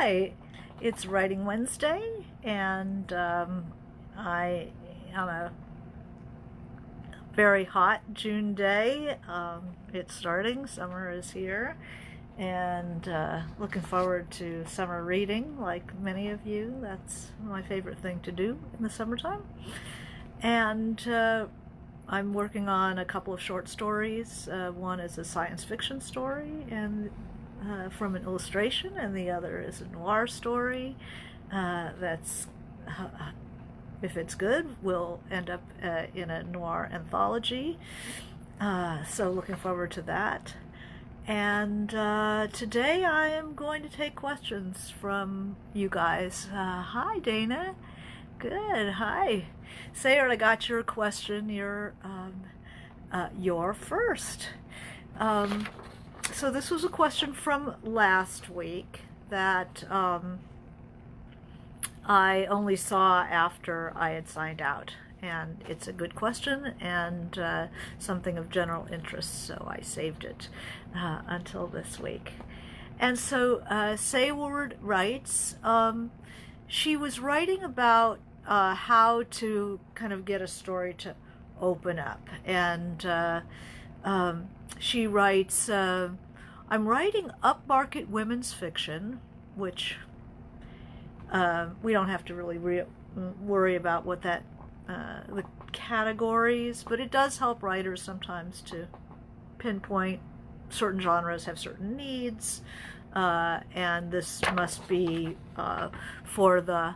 Hi, it's Writing Wednesday, and I on a very hot June day. It's starting, summer is here, and looking forward to summer reading like many of you. That's my favorite thing to do in the summertime. And I'm working on a couple of short stories. One is a science fiction story, and from an illustration, and the other is a noir story that's, if it's good, will end up in a noir anthology. So looking forward to that. And today I am going to take questions from you guys. Hi, Dana. Good. Hi. Sayre, I got your question. You're first. So this was a question from last week that I only saw after I had signed out. And it's a good question and something of general interest, so I saved it until this week. And so Sayre writes, she was writing about how to kind of get a story to open up. And she writes, I'm writing upmarket women's fiction, which we don't have to really worry about what that the categories, but it does help writers sometimes to pinpoint certain genres have certain needs, and this must be for the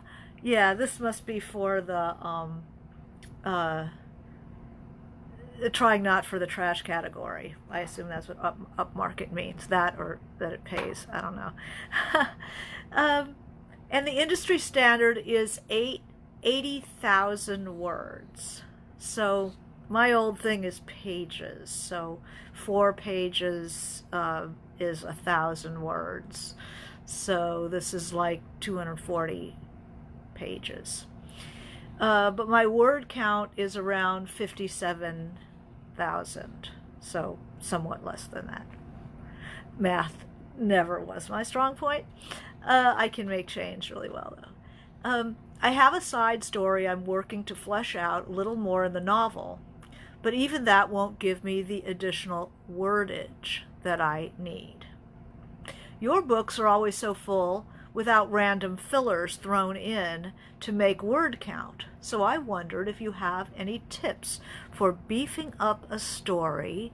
trying not for the trash category. I assume that's what upmarket means, that or that it pays. I don't know. And the industry standard is 80,000 words. So my old thing is pages. So 4 pages is 1,000 words. So this is like 240 pages. But my word count is around 57,000, so somewhat less than that. Math never was my strong point. I can make change really well, though. I have a side story I'm working to flesh out a little more in the novel, but even that won't give me the additional wordage that I need. Your books are always so full without random fillers thrown in to make word count. So I wondered if you have any tips for beefing up a story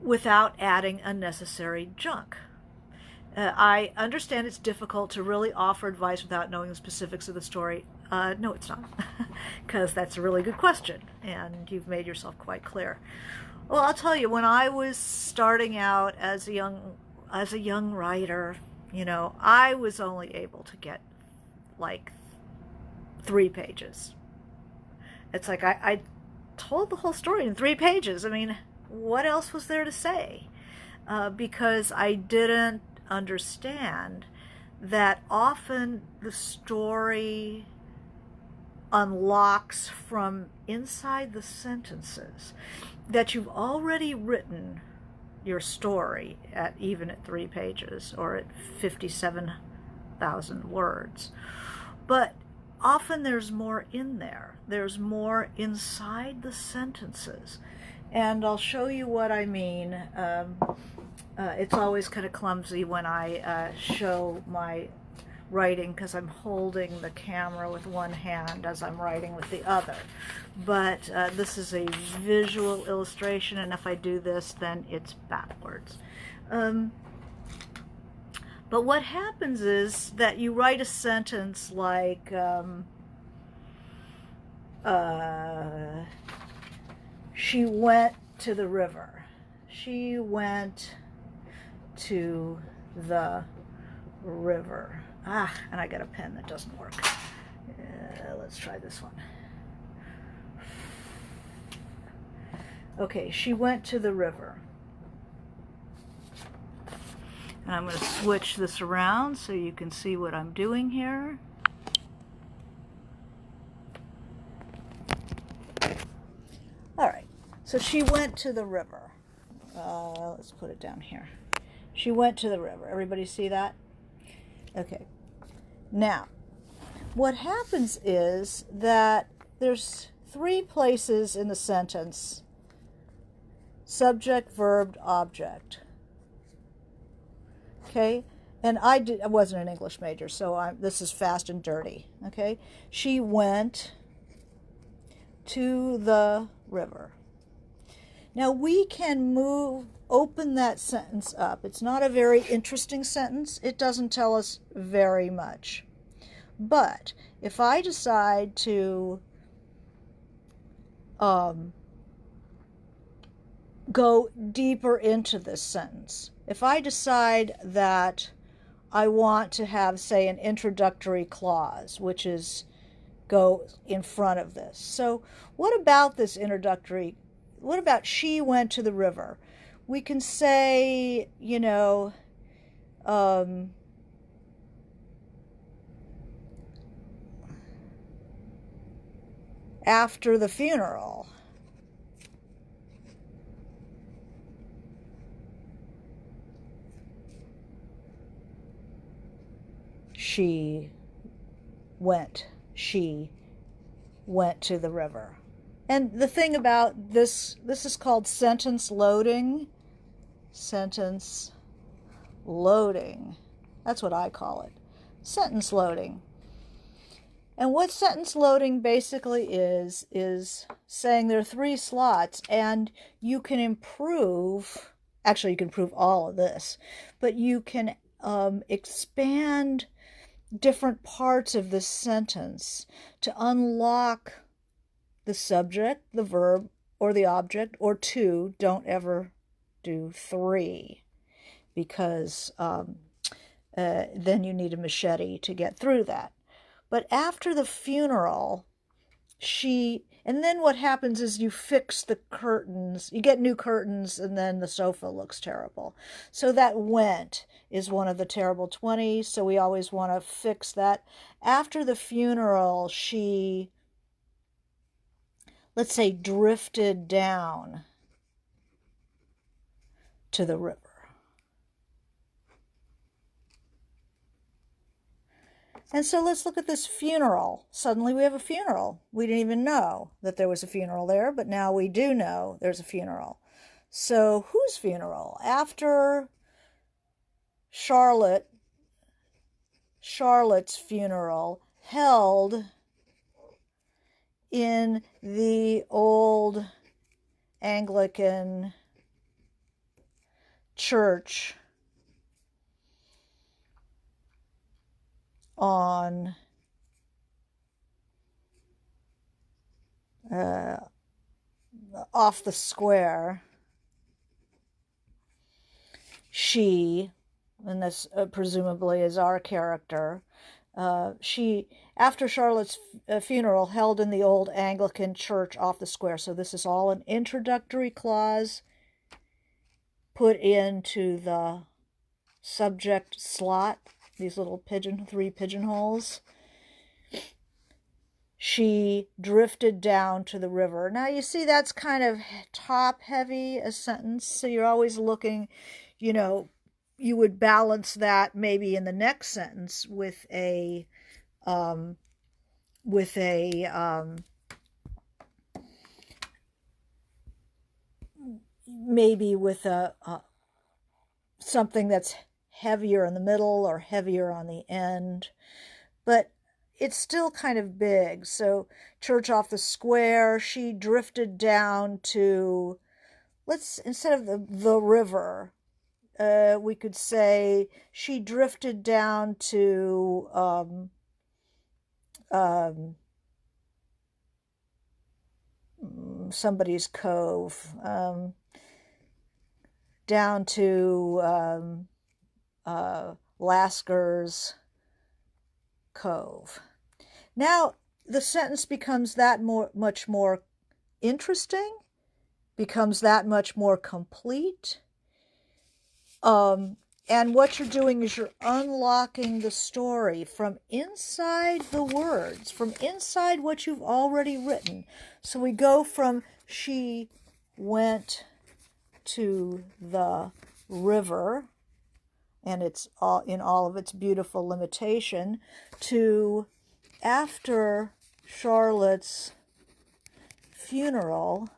without adding unnecessary junk. I understand it's difficult to really offer advice without knowing the specifics of the story. No, it's not, because that's a really good question, and you've made yourself quite clear. Well, I'll tell you, when I was starting out as a young writer, I was only able to get like 3 pages. It's like I told the whole story in 3 pages. I mean, what else was there to say? Because I didn't understand that often the story unlocks from inside the sentences, that you've already written your story even at 3 pages or at 57,000 words. But often there's more in there. There's more inside the sentences. And I'll show you what I mean. It's always kind of clumsy when I show my writing because I'm holding the camera with one hand as I'm writing with the other. But this is a visual illustration, and if I do this, then it's backwards. But what happens is that you write a sentence like, she went to the river. She went to the river. And I got a pen that doesn't work. Let's try this one. Okay, she went to the river. And I'm going to switch this around so you can see what I'm doing here. All right, so she went to the river. Let's put it down here. She went to the river. Everybody see that? Okay. Now, what happens is that there's 3 places in the sentence: subject, verb, object. Okay? And I wasn't an English major, so this is fast and dirty. Okay? She went to the river. Now we can open that sentence up. It's not a very interesting sentence. It doesn't tell us very much. But if I decide to go deeper into this sentence, if I decide that I want to have, say, an introductory clause, which is go in front of this. So what about this introductory? What about she went to the river? We can say, after the funeral. She went to the river. And the thing about this is called sentence loading. Sentence loading. That's what I call it. Sentence loading. And what sentence loading basically is saying there are 3 slots, and you can improve, actually you can improve all of this, but you can expand different parts of this sentence to unlock the subject, the verb, or the object, or 2. Don't ever do 3, because then you need a machete to get through that. But after the funeral, and then what happens is you fix the curtains, you get new curtains, and then the sofa looks terrible. So that went is one of the terrible 20, so we always want to fix that. After the funeral, she, let's say, drifted down to the river. And so let's look at this funeral. Suddenly we have a funeral. We didn't even know that there was a funeral there, but now we do know there's a funeral. So whose funeral? After Charlotte's funeral, held in the old Anglican church on off the square. She, and this presumably is our character, she, after Charlotte's funeral, held in the old Anglican church off the square. So this is all an introductory clause put into the subject slot, these little 3 pigeonholes. She drifted down to the river. Now you see that's kind of top heavy a sentence, so you're always looking, you would balance that maybe in the next sentence with a maybe with a something that's heavier in the middle or heavier on the end, but it's still kind of big. So church off the square, she drifted down to, instead of the river, we could say she drifted down to somebody's cove, down to Lasker's cove. Now the sentence becomes that much more interesting, becomes that much more complete. And what you're doing is you're unlocking the story from inside the words, from inside what you've already written. So we go from she went to the river and it's all in all of its beautiful limitation, to after Charlotte's funeral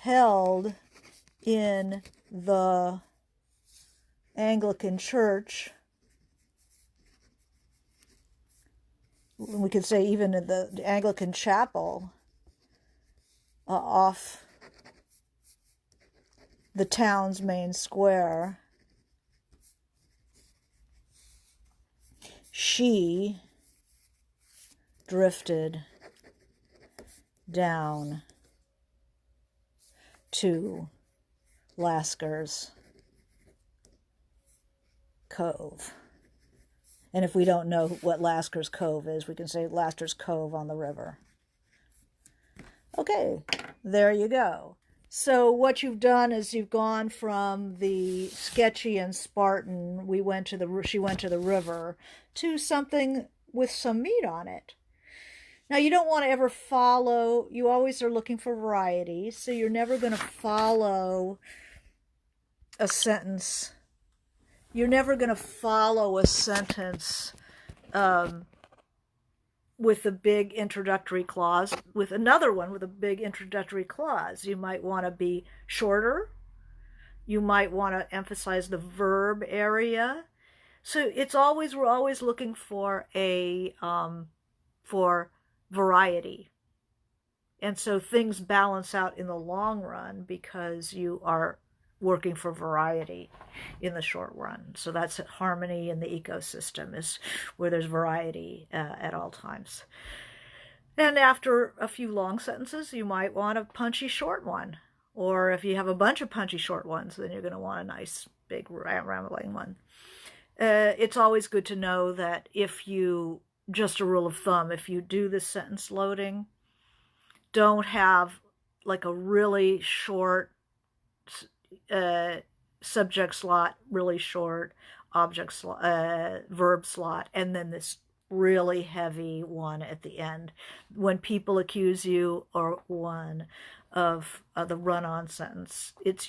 held in the Anglican Church, we could say even in the Anglican chapel, off the town's main square, she drifted down to Lasker's Cove. And if we don't know what Lasker's Cove is, we can say Lasker's Cove on the river. Okay, there you go. So what you've done is you've gone from the sketchy and Spartan, she went to the river, to something with some meat on it. Now, you don't want to ever follow, you always are looking for variety, so you're never going to follow a sentence. You're never going to follow a sentence with a big introductory clause, with another one with a big introductory clause. You might want to be shorter. You might want to emphasize the verb area. So we're always looking for for variety. And so things balance out in the long run because you are working for variety in the short run. So that's harmony in the ecosystem, is where there's variety at all times. And after a few long sentences, you might want a punchy short one. Or if you have a bunch of punchy short ones, then you're going to want a nice big rambling one. It's always good to know that just a rule of thumb, if you do this sentence loading, don't have like a really short subject slot, really short object slot, verb slot, and then this really heavy one at the end. When people accuse you or one of the run-on sentence, it's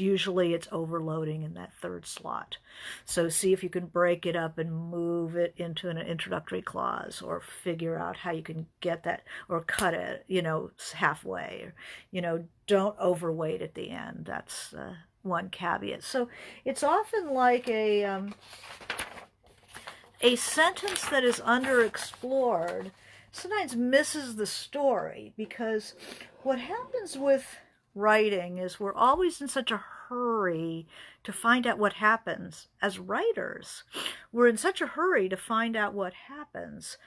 overloading in that third slot. So see if you can break it up and move it into an introductory clause, or figure out how you can get that, or cut it, halfway, or, don't overweight at the end. That's one caveat. So it's often like a sentence that is underexplored sometimes misses the story, because what happens with writing is we're always in such a hurry to find out what happens. As writers, we're in such a hurry to find out what happens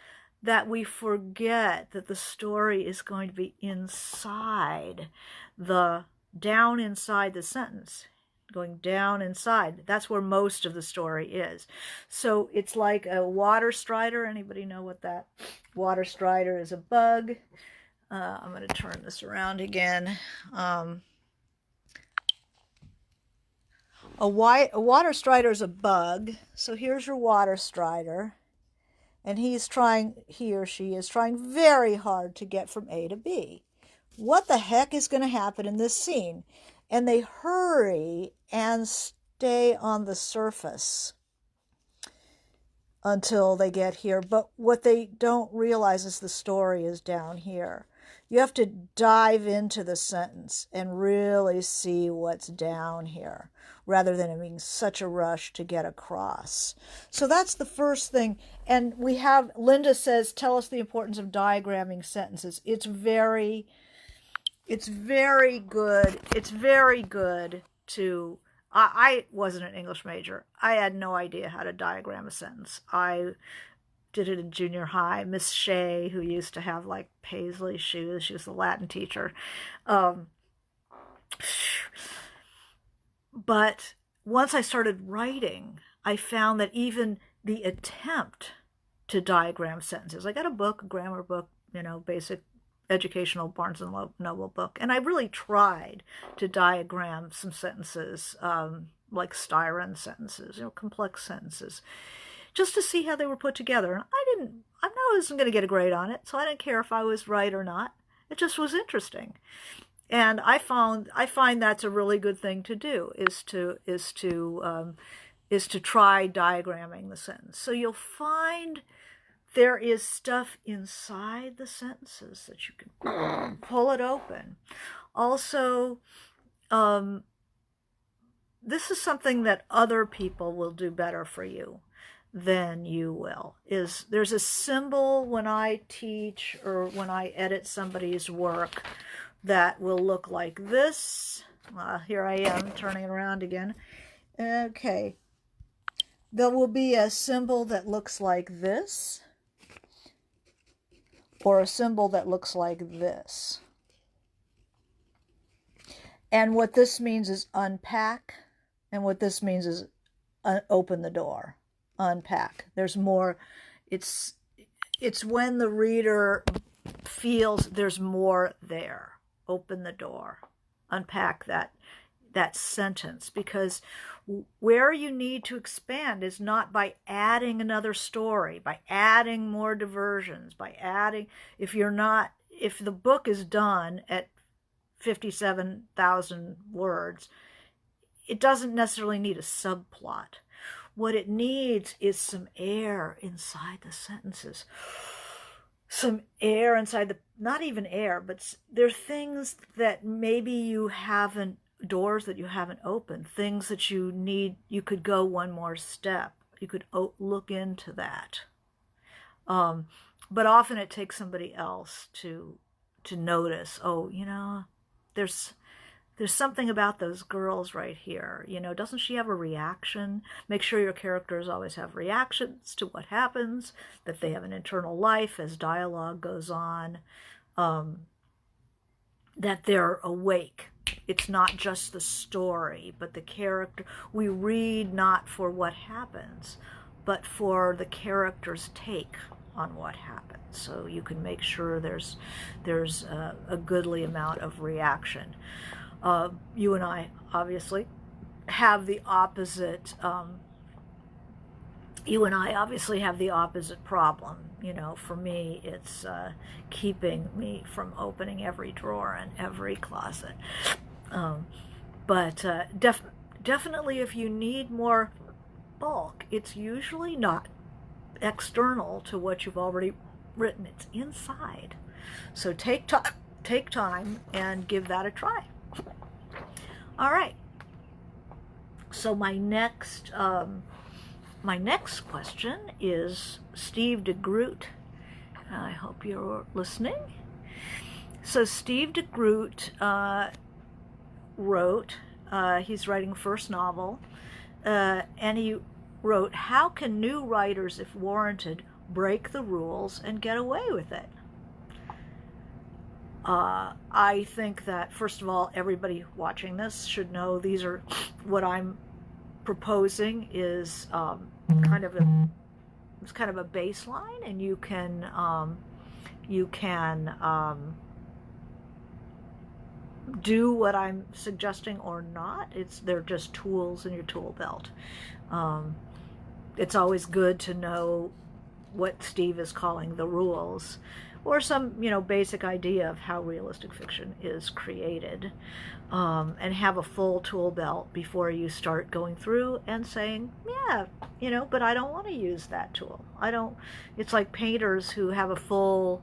that we forget that the story is going to be down inside the sentence, going down inside. That's where most of the story is. So it's like a water strider. Anybody know what that water strider is? A bug. I'm going to turn this around again. A water strider is a bug. So here's your water strider. And he or she is trying very hard to get from A to B. What the heck is going to happen in this scene? And they hurry and stay on the surface until they get here. But what they don't realize is the story is down here. You have to dive into the sentence and really see what's down here, rather than it being such a rush to get across. So that's the first thing. And Linda says, tell us the importance of diagramming sentences. It's very good. It's very good to... I wasn't an English major. I had no idea how to diagram a sentence. I did it in junior high. Miss Shea, who used to have like paisley shoes, she was the Latin teacher. But once I started writing, I found that even the attempt to diagram sentences, I got a book, a grammar book, basic educational Barnes and Noble book, and I really tried to diagram some sentences, like Styron sentences, complex sentences, just to see how they were put together. And I wasn't going to get a grade on it, so I didn't care if I was right or not. It just was interesting. And I find that's a really good thing to do, is to is to try diagramming the sentence. So you'll find there is stuff inside the sentences that you can pull it open. Also, this is something that other people will do better for you than you will. There's a symbol when I teach or when I edit somebody's work that will look like this. Here I am turning it around again. Okay. There will be a symbol that looks like this, or a symbol that looks like this. And what this means is unpack, and what this means is open the door, unpack. There's more. It's when the reader feels there's more there. Open the door, unpack that sentence, because where you need to expand is not by adding another story, by adding more diversions, by adding, if the book is done at 57,000 words, it doesn't necessarily need a subplot. What it needs is some air inside the sentences. Some air inside not even air, but there are things that maybe you haven't, doors that you haven't opened, things that you could go one more step. You could look into that. But often it takes somebody else to notice, there's something about those girls right here. Doesn't she have a reaction? Make sure your characters always have reactions to what happens, that they have an internal life as dialogue goes on, that they're awake. It's not just the story, but the character. We read not for what happens, but for the character's take on what happens. So you can make sure there's a goodly amount of reaction. You and I obviously have the opposite. You and I obviously have the opposite problem. For me, it's keeping me from opening every drawer and every closet. But definitely, if you need more bulk, it's usually not external to what you've already written. It's inside. So take time and give that a try. All right. So my next question is Steve DeGroot. I hope you're listening. So Steve DeGroot wrote, he's writing first novel, and he wrote, "How can new writers, if warranted, break the rules and get away with it?" I think that, first of all, everybody watching this should know these are what I'm proposing is kind of a baseline, and you can do what I'm suggesting or not. They're just tools in your tool belt. It's always good to know what Steve is calling the rules, or some basic idea of how realistic fiction is created, and have a full tool belt before you start going through and saying, but I don't want to use that tool. It's like painters who have a full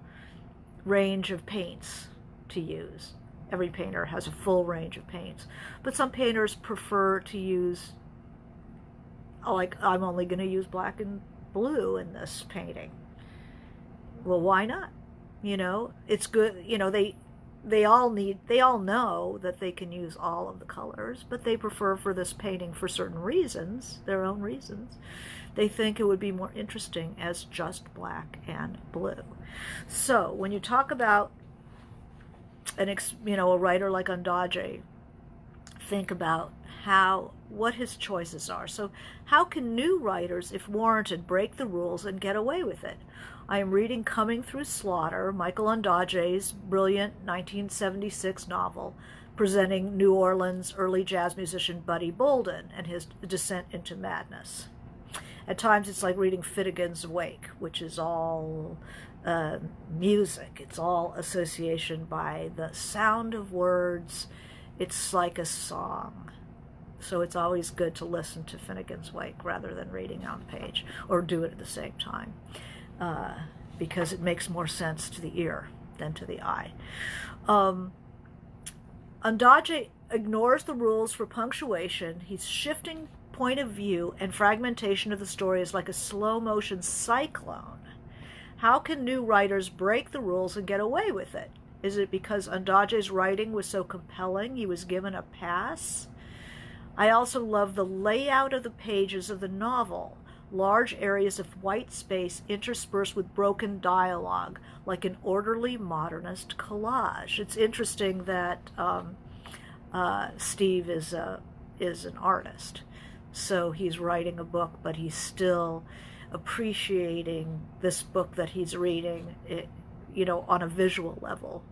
range of paints to use. Every painter has a full range of paints, but some painters prefer to use, like, I'm only going to use black and blue in this painting. Well, why not? It's good. They all know that they can use all of the colors, but they prefer for this painting, for certain reasons, their own reasons, they think it would be more interesting as just black and blue. So when you talk about a writer like Ondaatje, think about what his choices are. So how can new writers, if warranted, break the rules and get away with it? I am reading Coming Through Slaughter, Michael Ondaatje's brilliant 1976 novel presenting New Orleans early jazz musician Buddy Bolden and his descent into madness. At times it's like reading Finnegan's Wake, which is all music. It's all association by the sound of words. It's like a song. So it's always good to listen to Finnegan's Wake rather than reading on page, or do it at the same time, because it makes more sense to the ear than to the eye. Ondaatje ignores the rules for punctuation. He's shifting point of view, and fragmentation of the story is like a slow-motion cyclone. How can new writers break the rules and get away with it? Is it because Ondaatje's writing was so compelling he was given a pass? I also love the layout of the pages of the novel. Large areas of white space interspersed with broken dialogue, like an orderly modernist collage. It's interesting that Steve is an artist. So he's writing a book, but he's still appreciating this book that he's reading, on a visual level,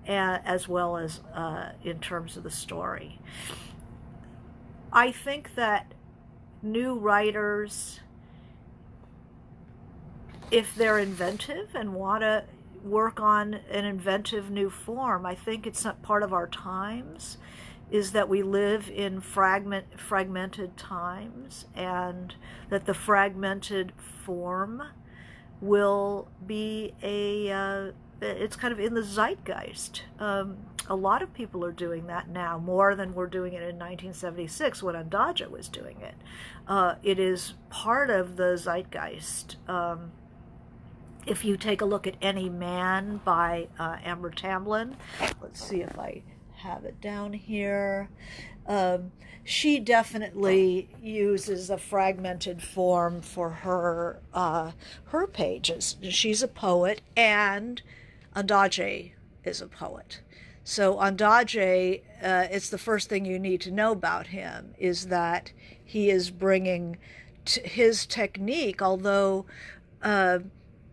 as well as in terms of the story. I think that new writers, if they're inventive and want to work on an inventive new form, I think it's not part of our times, is that we live in fragmented times, and that the fragmented form will be it's kind of in the zeitgeist. A lot of people are doing that now, more than were doing it in 1976 when Ondaatje was doing it. It is part of the zeitgeist. If you take a look at Any Man by Amber Tamblyn, let's see if I have it down here. She definitely uses a fragmented form for her pages. She's a poet, and Ondaatje is a poet. So Ondaatje, it's the first thing you need to know about him, is that he is bringing his technique, although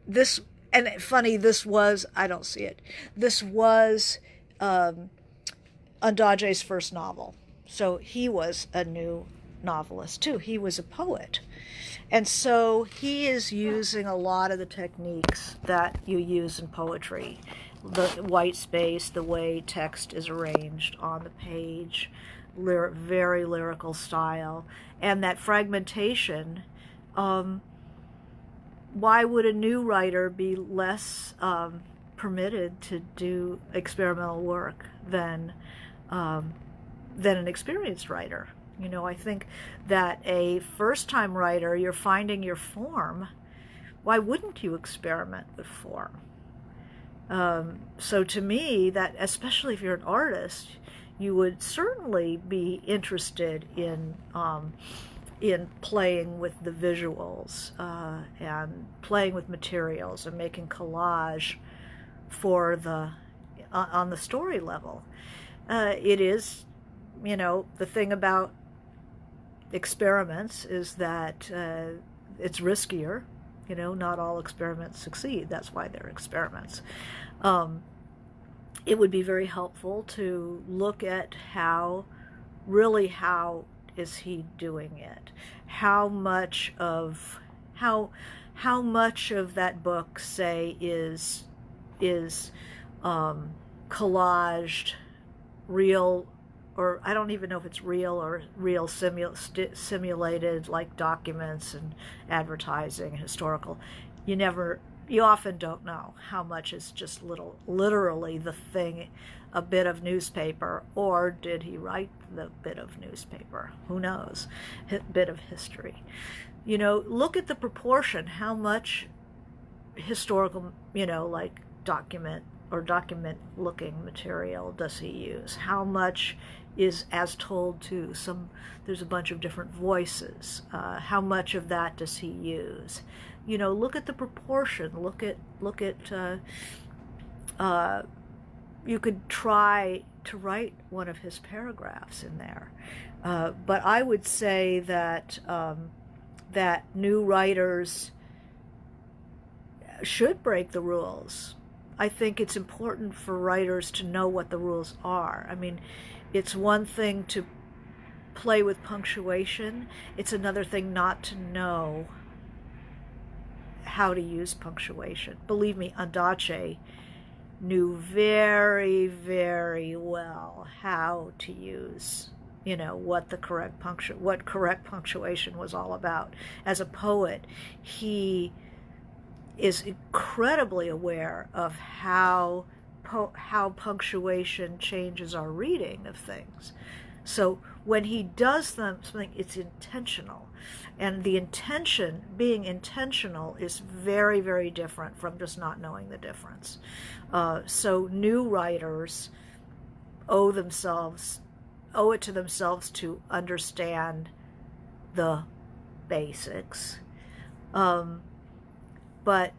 this, and funny, this was, I don't see it, this was Ondaatje's first novel. So he was a new novelist too. He was a poet. And so he is using a lot of the techniques that you use in poetry. The white space, the way text is arranged on the page, very lyrical style, and that fragmentation. Why would a new writer be less permitted to do experimental work than an experienced writer? I think that a first-time writer, you're finding your form. Why wouldn't you experiment with form? So to me, that, especially if you're an artist, you would certainly be interested in playing with the visuals and playing with materials and making collage for on the story level. It is, the thing about experiments is that it's riskier. Not all experiments succeed. That's why they're experiments. It would be very helpful to look at how is he doing it? How much of that book, say, is collaged, real, or I don't even know if it's real or real simulated, like documents and advertising and historical. You often don't know how much is just literally the thing, a bit of newspaper, or did he write the bit of newspaper? Who knows? Bit of history. Look at the proportion, how much historical, like document-looking material does he use? How much is as told to there's a bunch of different voices. How much of that does he use? Look at the proportion. Look at you could try to write one of his paragraphs in there. But I would say that that new writers should break the rules. I think it's important for writers to know what the rules are. I mean, it's one thing to play with punctuation. It's another thing not to know how to use punctuation. Believe me, Ondaatje knew very, very well how to use what the correct punctuation was all about. As a poet, he is incredibly aware of how punctuation changes our reading of things. So when he does something, it's intentional. And the intention, being intentional, is very, very different from just not knowing the difference. So new writers owe it to themselves to understand the basics. But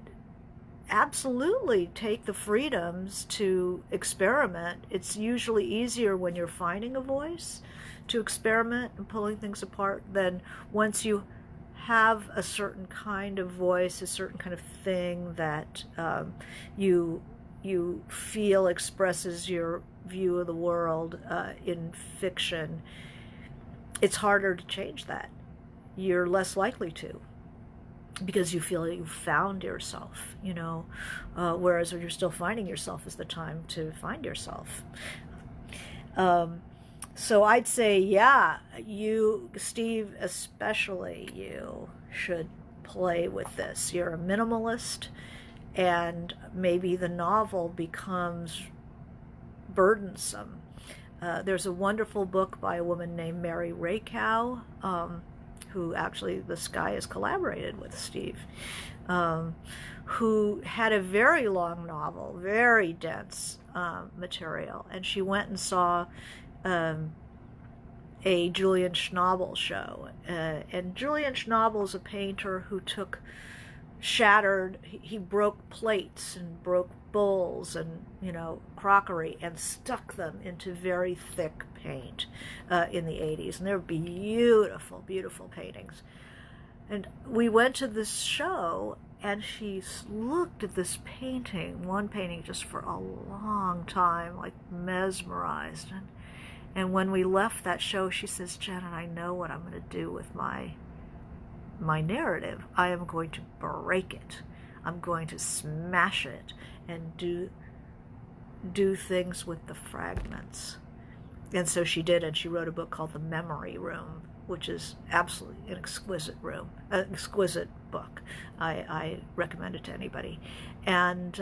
absolutely take the freedoms to experiment. It's usually easier when you're finding a voice to experiment and pulling things apart than once you have a certain kind of voice, a certain kind of thing that you feel expresses your view of the world in fiction. It's harder to change that. You're less likely to, because you feel that you've found yourself, whereas when you're still finding yourself is the time to find yourself. So I'd say, yeah, you, Steve, especially you, should play with this. You're a minimalist, and maybe the novel becomes burdensome. There's a wonderful book by a woman named Mary Rakow, who actually this guy has collaborated with Steve, who had a very long novel, very dense material, and she went and saw a Julian Schnabel show. And Julian Schnabel is a painter who he broke plates and broke bowls and, crockery and stuck them into very thick paint in the 80s. And they're beautiful, beautiful paintings. And we went to this show, and she looked at this one painting just for a long time, like mesmerized. And when we left that show, she says, "Janet, I know what I'm going to do with my narrative. I am going to break it. I'm going to smash it and do things with the fragments." And so she did, and she wrote a book called The Memory Room, which is absolutely an exquisite book. I recommend it to anybody. And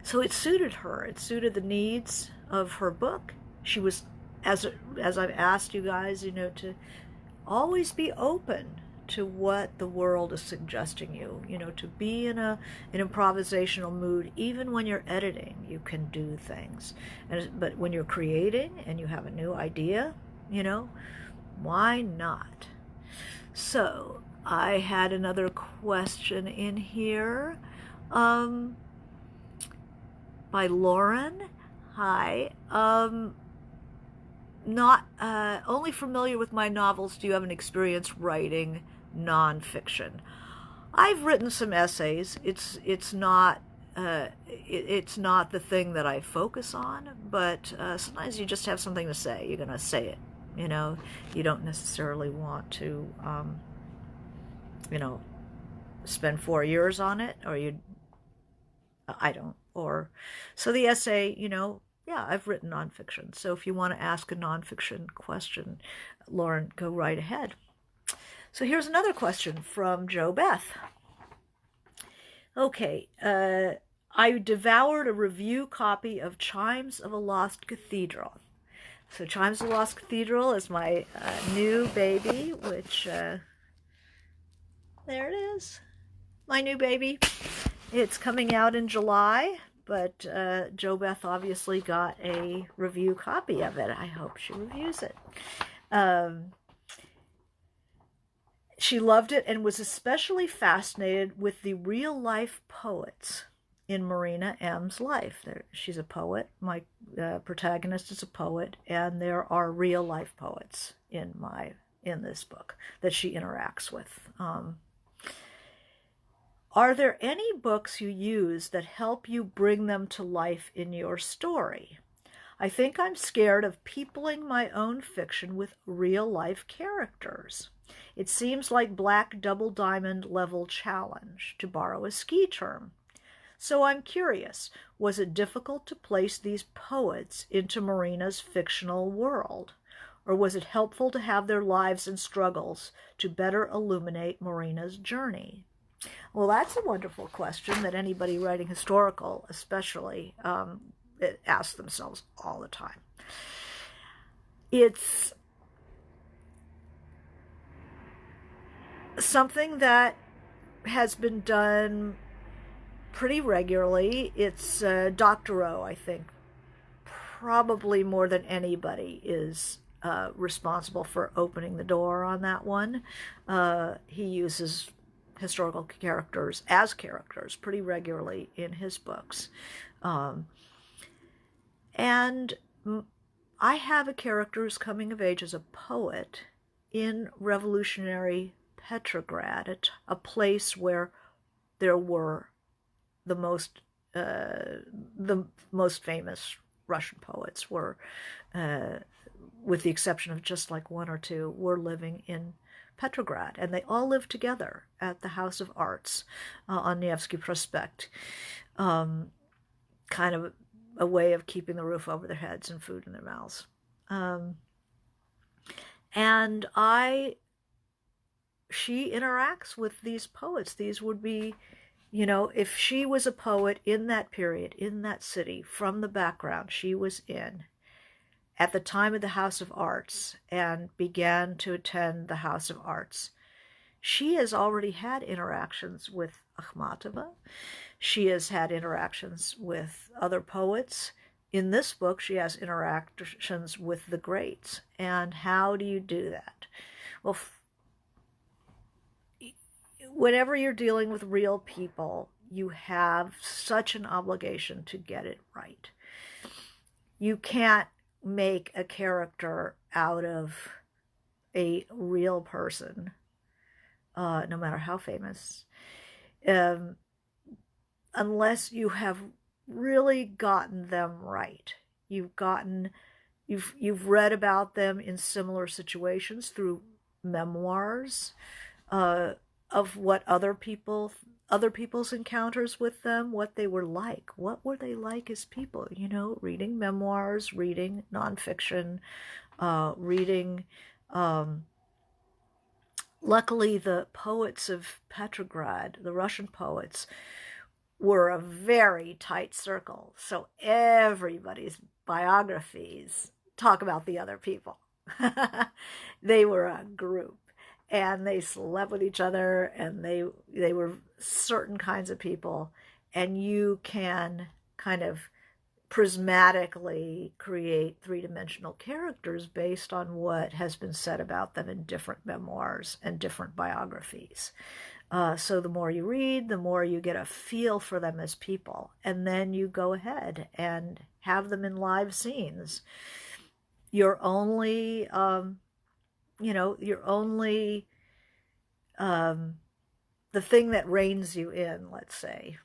so it suited her. It suited the needs of her book. She was, as I've asked you guys, to always be open to what the world is suggesting you, to be in an improvisational mood. Even when you're editing, you can do things. But when you're creating and you have a new idea, why not? So I had another question in here by Lauren. Hi. Not only familiar with my novels, do you have an experience writing nonfiction? I've written some essays. It's not the thing that I focus on, but sometimes you just have something to say. You're going to say it. You don't necessarily want to, spend 4 years on it, or I don't. So the essay, yeah, I've written nonfiction. So if you want to ask a nonfiction question, Lauren, go right ahead. So here's another question from Jo Beth. Okay, I devoured a review copy of Chimes of a Lost Cathedral. So Chimes of a Lost Cathedral is my new baby, which, there it is, my new baby. It's coming out in July, but Jo Beth obviously got a review copy of it. I hope she reviews it. She loved it and was especially fascinated with the real-life poets in Marina M's life. She's a poet. My protagonist is a poet, and there are real-life poets in this book that she interacts with. Are there any books you use that help you bring them to life in your story? I think I'm scared of peopling my own fiction with real-life characters. It seems like black double diamond level challenge, to borrow a ski term. So I'm curious, was it difficult to place these poets into Marina's fictional world? Or was it helpful to have their lives and struggles to better illuminate Marina's journey? Well, that's a wonderful question that anybody writing historical, especially, asks themselves all the time. It's something that has been done pretty regularly. It's Doctorow, I think, probably more than anybody is responsible for opening the door on that one. He uses historical characters as characters pretty regularly in his books. And I have a character who's coming of age as a poet in revolutionary Petrograd, a place where there were the most famous Russian poets were, with the exception of just like one or two, were living in Petrograd, and they all lived together at the House of Arts on Nevsky Prospect, kind of a way of keeping the roof over their heads and food in their mouths. And she interacts with these poets. These would be, if she was a poet in that period, in that city, from the background she was in, at the time of the House of Arts, and began to attend the House of Arts, she has already had interactions with Akhmatova. She has had interactions with other poets. In this book, she has interactions with the greats. And how do you do that? Well, whenever you're dealing with real people, you have such an obligation to get it right. You can't make a character out of a real person, no matter how famous, unless you have really gotten them right. You've read about them in similar situations through memoirs of what other people's encounters with them, what they were like. What were they like as people? Reading memoirs, reading nonfiction, reading. Luckily, the poets of Petrograd, the Russian poets, were a very tight circle. So everybody's biographies talk about the other people. They were a group, and they slept with each other, and they were certain kinds of people, and you can kind of prismatically create three-dimensional characters based on what has been said about them in different memoirs and different biographies. So the more you read, the more you get a feel for them as people, and then you go ahead and have them in live scenes. You're only the thing that reins you in, let's say,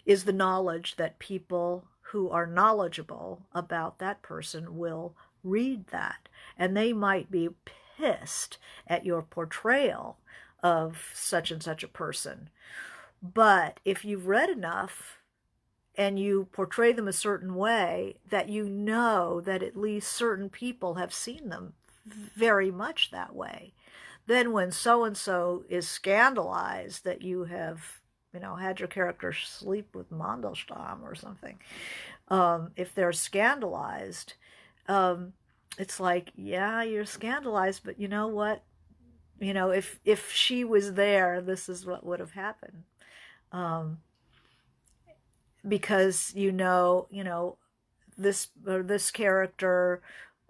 is the knowledge that people who are knowledgeable about that person will read that, and they might be pissed at your portrayal of such and such a person. But if you've read enough and you portray them a certain way, that that at least certain people have seen them very much that way, then when so-and-so is scandalized that you have had your character sleep with Mandelstam or something, if they're scandalized, it's like, yeah, you're scandalized, but you know what? If she was there, this is what would have happened. Because this character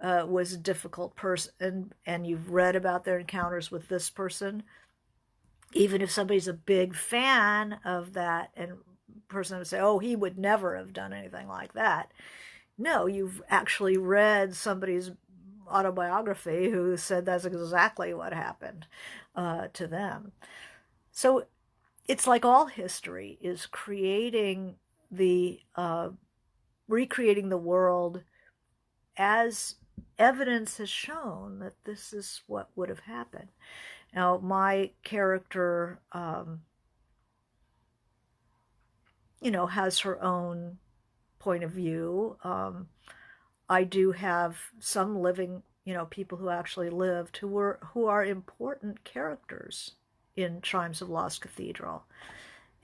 was a difficult person, and you've read about their encounters with this person. Even if somebody's a big fan of that, and person would say, oh, he would never have done anything like that. No, you've actually read somebody's autobiography who said that's exactly what happened to them. So it's like all history is recreating the world as evidence has shown that this is what would have happened. Now, my character has her own point of view. I do have some living, people who actually lived who are important characters in Chimes of Lost Cathedral,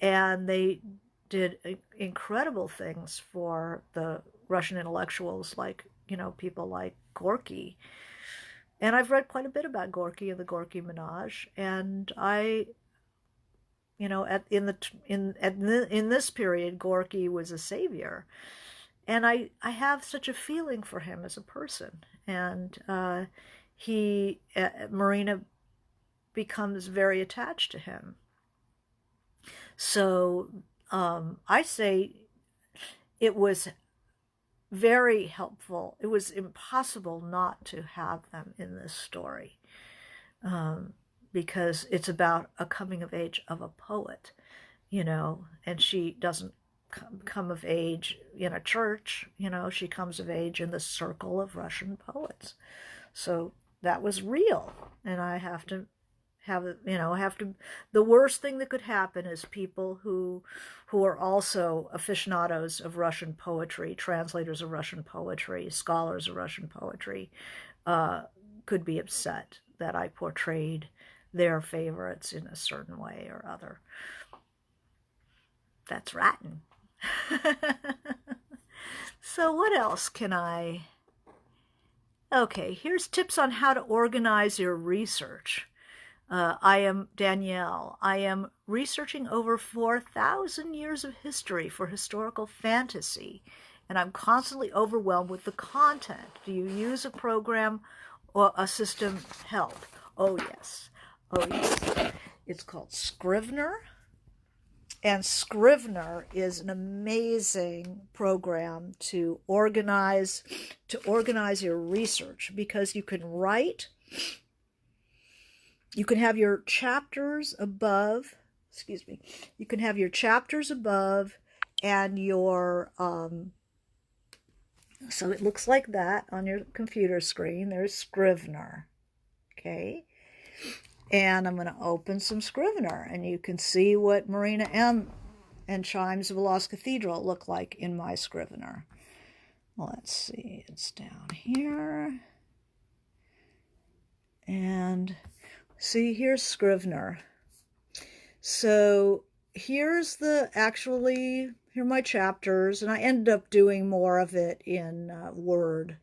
and they did incredible things for the Russian intellectuals, like people like Gorky. And I've read quite a bit about Gorky and the Gorky Menage, and I, in this period, Gorky was a savior, and I have such a feeling for him as a person, and Marina becomes very attached to him. So I say it was very helpful. It was impossible not to have them in this story, because it's about a coming of age of a poet, and she doesn't come of age in a church, she comes of age in the circle of Russian poets. So that was real, and I have to the worst thing that could happen is people who are also aficionados of Russian poetry, translators of Russian poetry, scholars of Russian poetry, could be upset that I portrayed their favorites in a certain way or other. That's rotten. So what else can I... Okay, here's tips on how to organize your research. I am Danielle. I am researching over 4,000 years of history for historical fantasy, and I'm constantly overwhelmed with the content. Do you use a program or a system help? Oh, yes. Oh, yes. It's called Scrivener, and Scrivener is an amazing program to organize your research, because you can write. You can have your chapters above, you can have your chapters above and your, so it looks like that on your computer screen. There's Scrivener, okay? And I'm going to open some Scrivener, and you can see what Marina M. and Chimes of a Lost Cathedral look like in my Scrivener. Let's see, it's down here. And... see, here's Scrivener. So here are my chapters, and I ended up doing more of it in Word.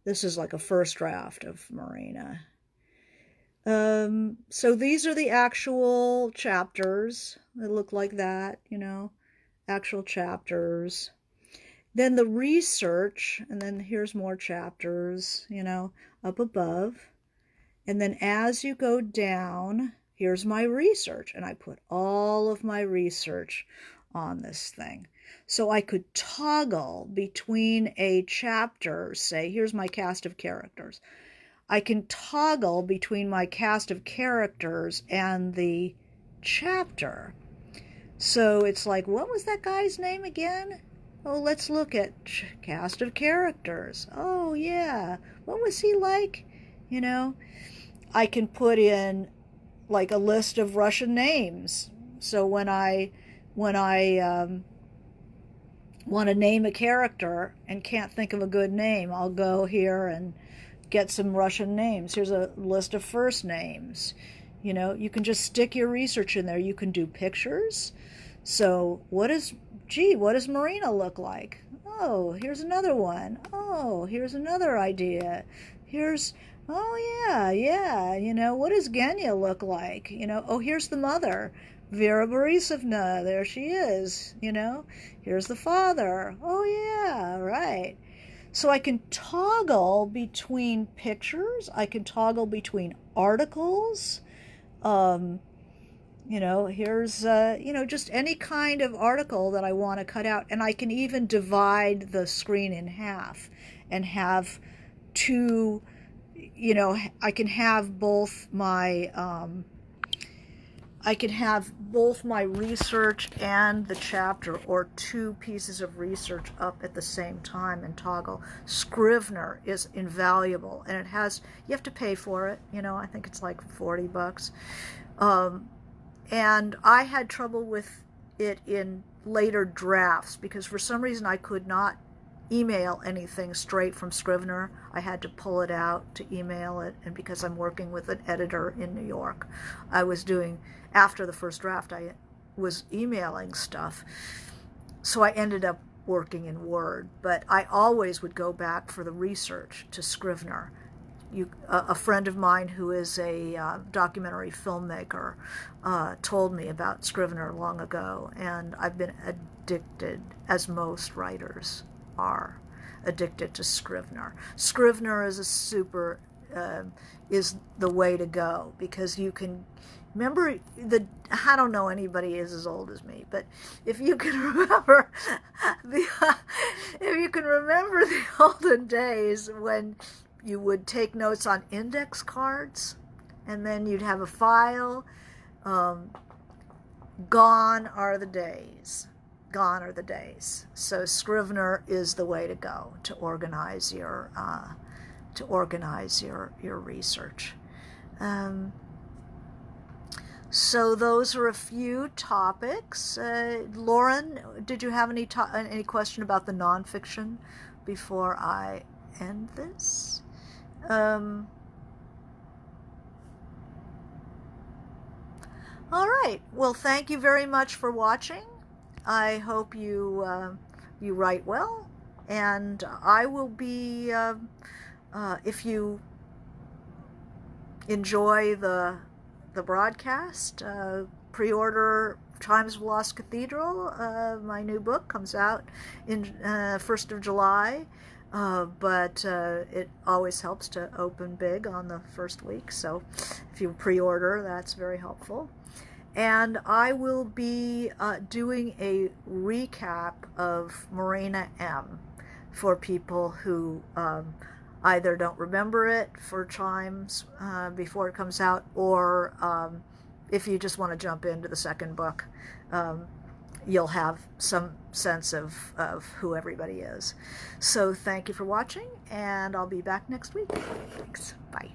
This is like a first draft of Marina. So these are the actual chapters. They look like that, actual chapters. Then the research, and then here's more chapters, up above. And then as you go down, here's my research. And I put all of my research on this thing. So I could toggle between a chapter, say, here's my cast of characters. I can toggle between my cast of characters and the chapter. So it's like, what was that guy's name again? Oh, let's look at cast of characters. Oh, yeah. What was he like? I can put in like a list of Russian names. So when I want to name a character and can't think of a good name, I'll go here and get some Russian names. Here's a list of first names. You can just stick your research in there. You can do pictures. So what does Marina look like? Oh, here's another one. Oh, here's another idea. Oh, yeah, what does Genya look like? Oh, here's the mother, Vera Borisovna, there she is, here's the father. Oh, yeah, right. So I can toggle between pictures. I can toggle between articles. Here's, just any kind of article that I want to cut out. And I can even divide the screen in half and have two... I can have both my research and the chapter, or two pieces of research up at the same time, and toggle. Scrivener is invaluable, and you have to pay for it. I think it's like $40. And I had trouble with it in later drafts, because for some reason I could not email anything straight from Scrivener. I had to pull it out to email it, and because I'm working with an editor in New York, I was doing, after the first draft, I was emailing stuff. So I ended up working in Word, but I always would go back for the research to Scrivener. A friend of mine who is a documentary filmmaker told me about Scrivener long ago, and I've been addicted, as most writers are addicted to Scrivener. Scrivener is is the way to go, because you can remember I don't know anybody is as old as me, but if you can remember the olden days when you would take notes on index cards, and then you'd have a file. Gone are the days. Gone are the days. So Scrivener is the way to go to organize your research. So those are a few topics. Lauren, did you have any question about the nonfiction before I end this? All right. Well, thank you very much for watching. I hope you write well, and I will be, if you enjoy the broadcast, pre-order Chimes of Lost Cathedral. My new book comes out in 1st of July, but it always helps to open big on the first week, so if you pre-order, that's very helpful. And I will be doing a recap of Marina M. for people who either don't remember it for Chimes before it comes out, or if you just want to jump into the second book, you'll have some sense of who everybody is. So thank you for watching, and I'll be back next week. Thanks. Bye.